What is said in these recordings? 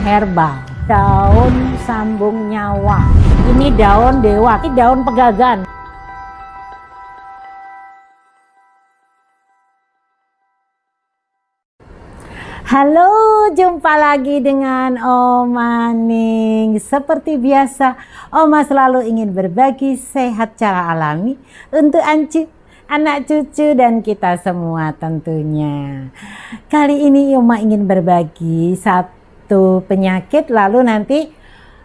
herbal, daun sambung nyawa. Ini daun dewa, ini daun pegagan. Halo, jumpa lagi dengan Oma Ning. Seperti biasa, Oma selalu ingin berbagi sehat cara alami untuk Ancu, anak cucu, dan kita semua tentunya. Kali ini Oma ingin berbagi satu penyakit, lalu nanti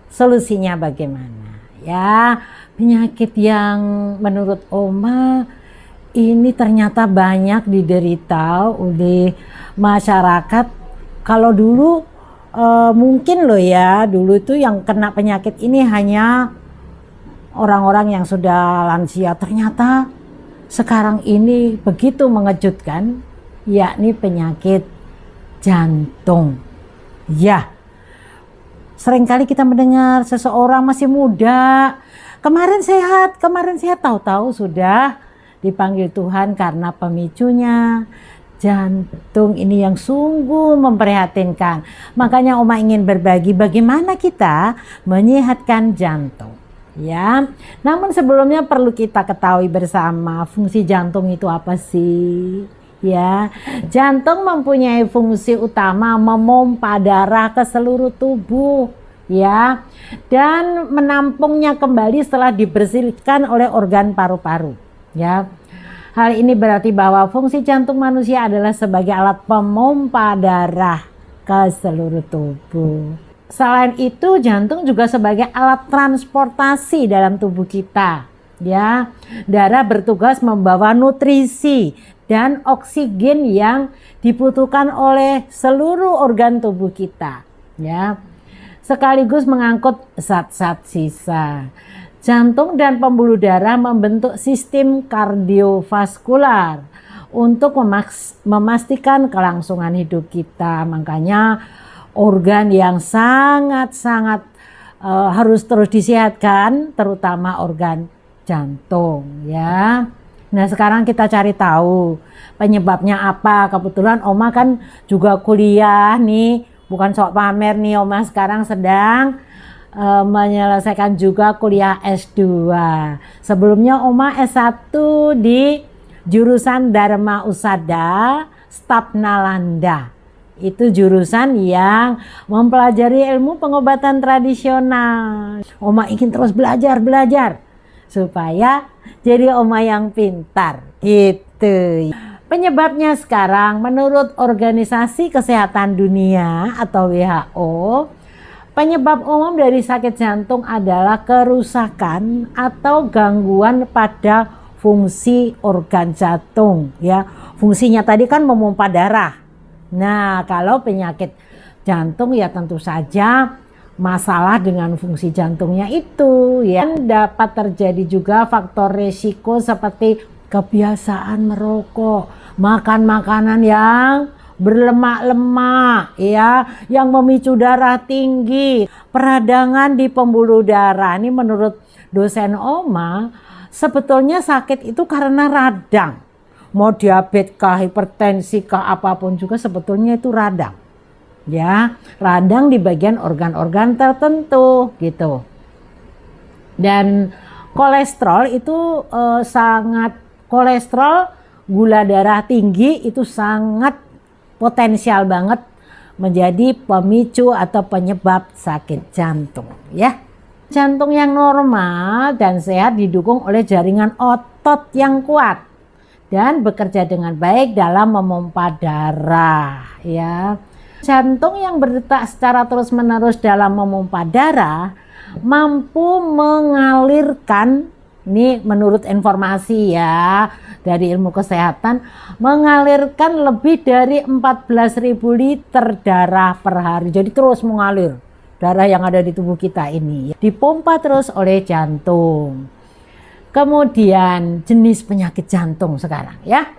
solusinya bagaimana. Ya, penyakit yang menurut Oma ini ternyata banyak diderita oleh masyarakat. Kalau dulu mungkin loh ya, dulu itu yang kena penyakit ini hanya orang-orang yang sudah lansia. Ternyata sekarang ini begitu mengejutkan, yakni penyakit jantung. Ya, seringkali kita mendengar seseorang masih muda, kemarin sehat, tahu-tahu sudah dipanggil Tuhan karena pemicunya jantung. Ini yang sungguh memprihatinkan. Makanya Oma ingin berbagi bagaimana kita menyehatkan jantung. Ya, namun sebelumnya perlu kita ketahui bersama fungsi jantung itu apa sih? Ya, jantung mempunyai fungsi utama memompa darah ke seluruh tubuh, ya, dan menampungnya kembali setelah dibersihkan oleh organ paru-paru. Ya, hal ini berarti bahwa fungsi jantung manusia adalah sebagai alat pemompa darah ke seluruh tubuh. Selain itu, jantung juga sebagai alat transportasi dalam tubuh kita. Ya, darah bertugas membawa nutrisi dan oksigen yang dibutuhkan oleh seluruh organ tubuh kita. Ya, sekaligus mengangkut zat-zat sisa. Jantung dan pembuluh darah membentuk sistem kardiovaskular untuk memastikan kelangsungan hidup kita. Makanya organ yang sangat-sangat harus terus disehatkan, terutama organ jantung, ya. Nah, sekarang kita cari tahu penyebabnya apa. Kebetulan Oma kan juga kuliah nih, bukan sok pamer nih. Oma sekarang sedang menyelesaikan juga kuliah S2. Sebelumnya Oma S1 di jurusan Dharma Usada Staf Nalanda. Itu jurusan yang mempelajari ilmu pengobatan tradisional. Oma ingin terus belajar supaya jadi Oma yang pintar gitu. Penyebabnya sekarang menurut Organisasi Kesehatan Dunia atau WHO, penyebab umum dari sakit jantung adalah kerusakan atau gangguan pada fungsi organ jantung, ya. Fungsinya tadi kan memompa darah. Nah, kalau penyakit jantung ya tentu saja masalah dengan fungsi jantungnya itu, ya. Dapat terjadi juga faktor resiko seperti kebiasaan merokok, makan makanan yang berlemak-lemak, ya, yang memicu darah tinggi, peradangan di pembuluh darah. Ini menurut dosen Oma, sebetulnya sakit itu karena radang. Mau diabetes kah, hipertensi kah, apapun juga sebetulnya itu radang. Ya, radang di bagian organ-organ tertentu gitu. Dan kolesterol itu kolesterol, gula darah tinggi itu sangat potensial banget menjadi pemicu atau penyebab sakit jantung, ya. Jantung yang normal dan sehat didukung oleh jaringan otot yang kuat dan bekerja dengan baik dalam memompa darah, ya. Jantung yang berdetak secara terus-menerus dalam memompa darah mampu mengalirkan, ini menurut informasi ya dari ilmu kesehatan, mengalirkan lebih dari 14.000 liter darah per hari. Jadi terus mengalir darah yang ada di tubuh kita ini, dipompa terus oleh jantung. Kemudian jenis penyakit jantung sekarang, ya.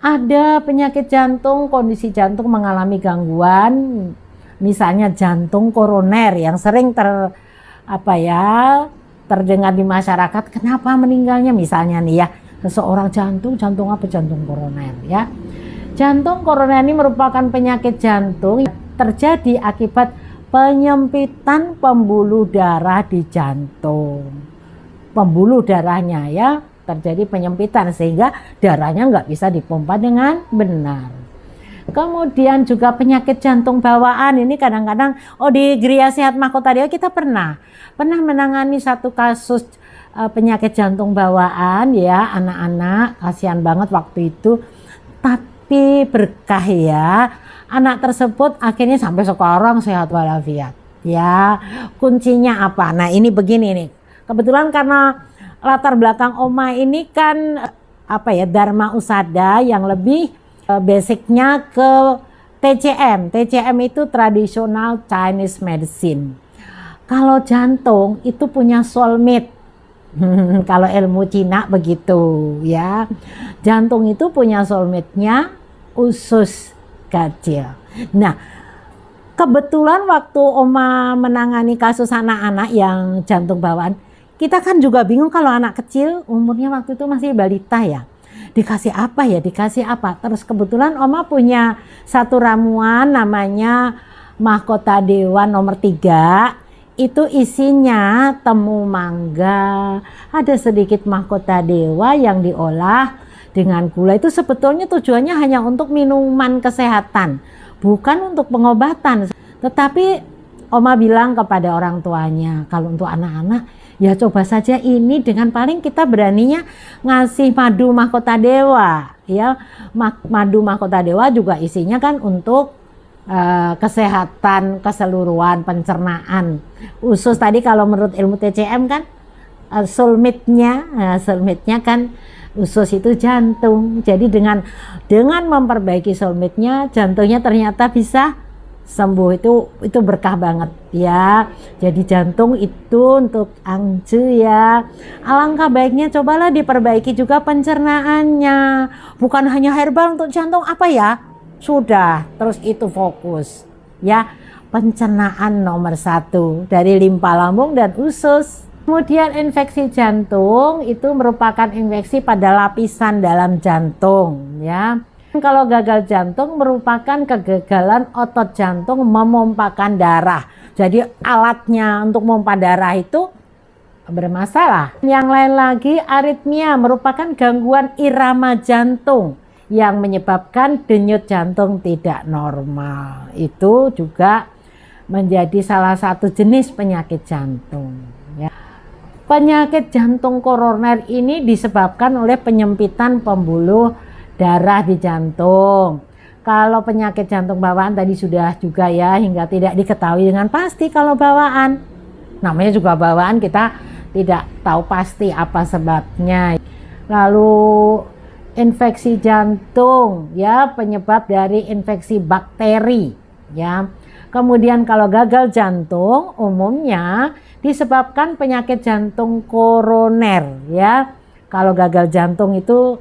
Ada penyakit jantung, kondisi jantung mengalami gangguan, misalnya jantung koroner yang sering terdengar di masyarakat. Kenapa meninggalnya? Misalnya nih ya, seseorang jantung apa? Jantung koroner, ya. Jantung koroner ini merupakan penyakit jantung yang terjadi akibat penyempitan pembuluh darah di jantung. Pembuluh darahnya ya terjadi penyempitan sehingga darahnya nggak bisa dipompa dengan benar. Kemudian juga penyakit jantung bawaan ini kadang-kadang di Gria Sehat Mahkota Dewa kita pernah menangani satu kasus penyakit jantung bawaan ya, anak-anak, kasihan banget waktu itu, tapi berkah ya, anak tersebut akhirnya sampai sekarang sehat walafiat ya. Kuncinya apa? Nah ini begini nih, kebetulan karena latar belakang Oma ini kan Dharma Usada yang lebih basicnya ke TCM. TCM itu traditional Chinese medicine. Kalau jantung itu punya soulmate. Kalau ilmu Cina begitu ya. Jantung itu punya soulmate-nya usus kecil. Nah, kebetulan waktu Oma menangani kasus anak-anak yang jantung bawaan, kita kan juga bingung kalau anak kecil umurnya waktu itu masih balita ya. Dikasih apa ya, dikasih apa. Terus kebetulan Oma punya satu ramuan namanya Mahkota Dewa nomor 3. Itu isinya temu mangga, ada sedikit mahkota dewa yang diolah dengan gula. Itu sebetulnya tujuannya hanya untuk minuman kesehatan, bukan untuk pengobatan. Tetapi Oma bilang kepada orang tuanya, kalau untuk anak-anak ya coba saja ini, dengan paling kita beraninya ngasih madu mahkota dewa ya. Madu mahkota dewa juga isinya kan untuk kesehatan keseluruhan, pencernaan usus. Tadi kalau menurut ilmu TCM kan soulmate-nya kan usus itu jantung. Jadi dengan memperbaiki soulmate-nya, jantungnya ternyata bisa sembuh. Itu berkah banget ya. Jadi jantung itu untuk angju ya. Alangkah baiknya cobalah diperbaiki juga pencernaannya. Bukan hanya herbal untuk jantung apa ya? Sudah, terus itu fokus ya, pencernaan nomor 1 dari limpa lambung dan usus. Kemudian infeksi jantung itu merupakan infeksi pada lapisan dalam jantung ya. Kalau gagal jantung merupakan kegagalan otot jantung memompakan darah. Jadi alatnya untuk memompa darah itu bermasalah. Yang lain lagi, aritmia merupakan gangguan irama jantung yang menyebabkan denyut jantung tidak normal. Itu juga menjadi salah satu jenis penyakit jantung ya. Penyakit jantung koroner ini disebabkan oleh penyempitan pembuluh darah di jantung. Kalau penyakit jantung bawaan tadi sudah juga ya, hingga tidak diketahui dengan pasti kalau bawaan. Namanya juga bawaan, kita tidak tahu pasti apa sebabnya. Lalu infeksi jantung ya, penyebab dari infeksi bakteri ya. Kemudian kalau gagal jantung umumnya disebabkan penyakit jantung koroner ya. Kalau gagal jantung itu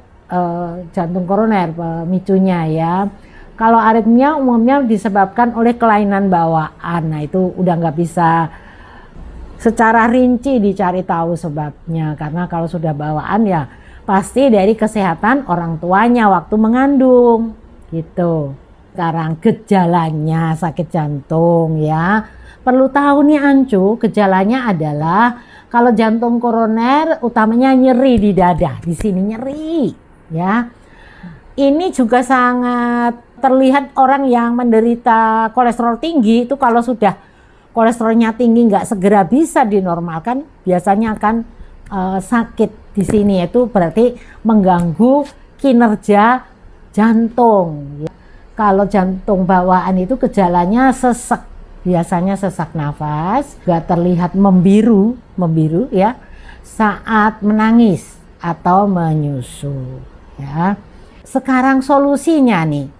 jantung koroner pemicunya ya. Kalau aritmia umumnya disebabkan oleh kelainan bawaan. Nah itu udah nggak bisa secara rinci dicari tahu sebabnya, karena kalau sudah bawaan ya pasti dari kesehatan orang tuanya waktu mengandung gitu. Sekarang gejalanya sakit jantung ya. Perlu tahu nih Ancu, gejalanya adalah kalau jantung koroner utamanya nyeri di dada, di sini nyeri ya. Ini juga sangat terlihat orang yang menderita kolesterol tinggi itu, kalau sudah kolesterolnya tinggi nggak segera bisa dinormalkan, biasanya akan sakit di sini, itu berarti mengganggu kinerja jantung. Kalau jantung bawaan itu gejalanya sesek, biasanya sesak nafas, gak terlihat membiru ya saat menangis atau menyusu ya. Sekarang solusinya nih,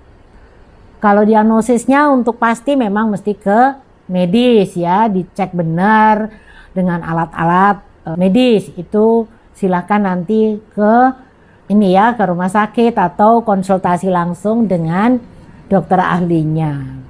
kalau diagnosisnya untuk pasti memang mesti ke medis ya, dicek benar dengan alat-alat medis. Itu silakan nanti ke ke rumah sakit atau konsultasi langsung dengan dokter ahlinya.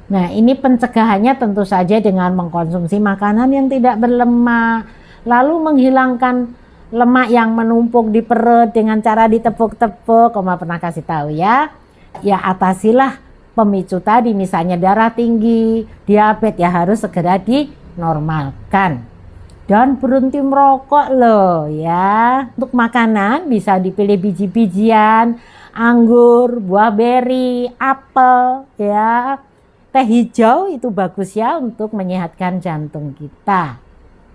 Nah, ini pencegahannya tentu saja dengan mengkonsumsi makanan yang tidak berlemak, lalu menghilangkan lemak yang menumpuk di perut dengan cara ditepuk-tepuk. Oma pernah kasih tahu ya. Ya atasilah pemicu tadi, misalnya darah tinggi, diabetes, ya harus segera dinormalkan. Dan berhenti merokok loh ya. Untuk makanan bisa dipilih biji-bijian, anggur, buah beri, apel ya. Teh hijau itu bagus ya untuk menyehatkan jantung kita.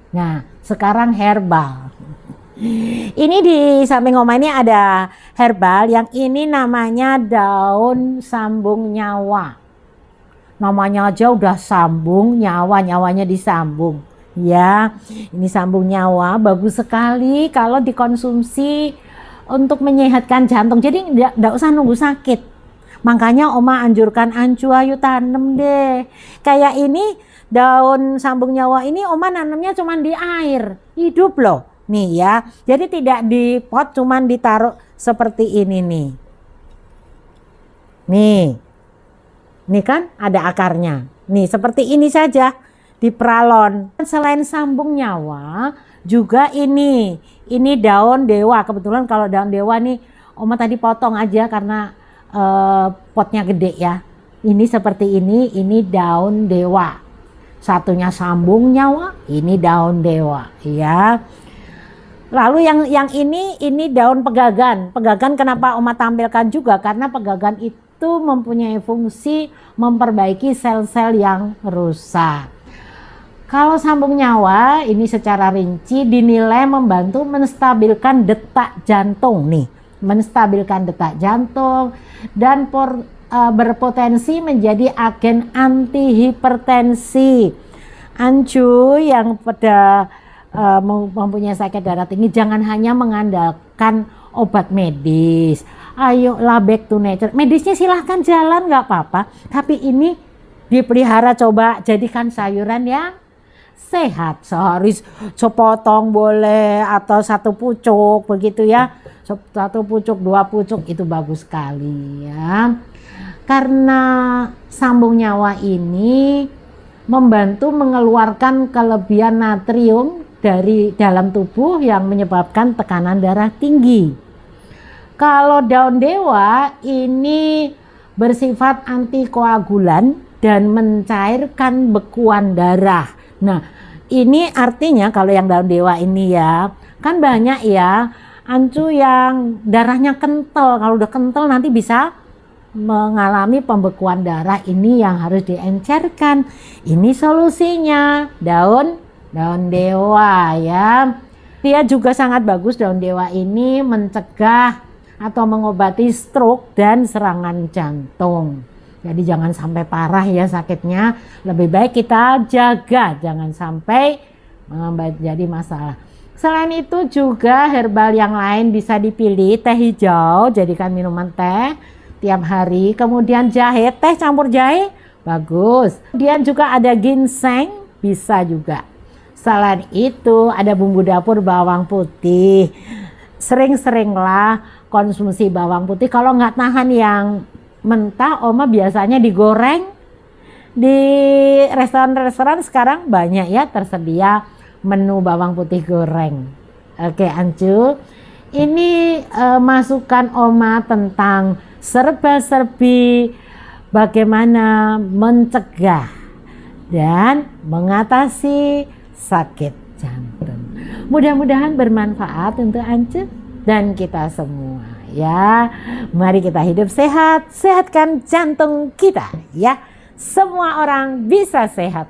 Nah, sekarang herbal. Ini di samping Oma ini ada herbal, yang ini namanya daun sambung nyawa. Namanya aja udah sambung nyawa, nyawanya disambung. Ya, ini sambung nyawa bagus sekali kalau dikonsumsi untuk menyehatkan jantung. Jadi enggak usah nunggu sakit. Makanya Oma anjurkan Ancu, ayo tanam deh. Kayak ini daun sambung nyawa ini Oma nanamnya cuma di air, hidup loh. Nih ya, jadi tidak di pot, cuman ditaruh seperti ini nih. Nih kan ada akarnya. Nih seperti ini saja, di peralon. Selain sambung nyawa, juga ini daun dewa. Kebetulan kalau daun dewa nih Oma tadi potong aja karena potnya gede ya. Ini seperti ini daun dewa. Satunya sambung nyawa, ini daun dewa ya. Lalu yang ini daun pegagan. Pegagan kenapa Oma tampilkan juga? Karena pegagan itu mempunyai fungsi memperbaiki sel-sel yang rusak. Kalau sambung nyawa ini secara rinci dinilai membantu menstabilkan detak jantung nih. Menstabilkan detak jantung dan berpotensi menjadi agen anti hipertensi. Ancu yang pada mempunyai sakit darah tinggi jangan hanya mengandalkan obat medis. Ayolah back to nature. Medisnya silahkan jalan nggak apa-apa, tapi ini dipelihara, coba jadikan sayuran yang sehat. Sehari sepotong boleh atau satu pucuk begitu ya. Satu pucuk, dua pucuk itu bagus sekali ya. Karena sambung nyawa ini membantu mengeluarkan kelebihan natrium dari dalam tubuh yang menyebabkan tekanan darah tinggi. Kalau daun dewa ini bersifat antikoagulan dan mencairkan bekuan darah. Nah, ini artinya kalau yang daun dewa ini ya, kan banyak ya Ancu yang darahnya kental. Kalau udah kental nanti bisa mengalami pembekuan darah, ini yang harus diencerkan. Ini solusinya daun dewa ya. Dia juga sangat bagus, daun dewa ini mencegah atau mengobati stroke dan serangan jantung. Jadi jangan sampai parah ya sakitnya. Lebih baik kita jaga, jangan sampai jadi masalah. Selain itu juga herbal yang lain bisa dipilih. Teh hijau, jadikan minuman teh tiap hari. Kemudian jahe, teh campur jahe, bagus. Kemudian juga ada ginseng, bisa juga. Selain itu ada bumbu dapur bawang putih. Sering-seringlah konsumsi bawang putih. Kalau nggak tahan yang mentah, Oma biasanya digoreng. Di restoran-restoran sekarang banyak ya tersedia menu bawang putih goreng. Oke Ancu, ini masukan Oma tentang serba-serbi bagaimana mencegah dan mengatasi sakit jantung. Mudah-mudahan bermanfaat untuk Ancu dan kita semua ya. Mari kita hidup sehat, sehatkan jantung kita ya. Semua orang bisa sehat.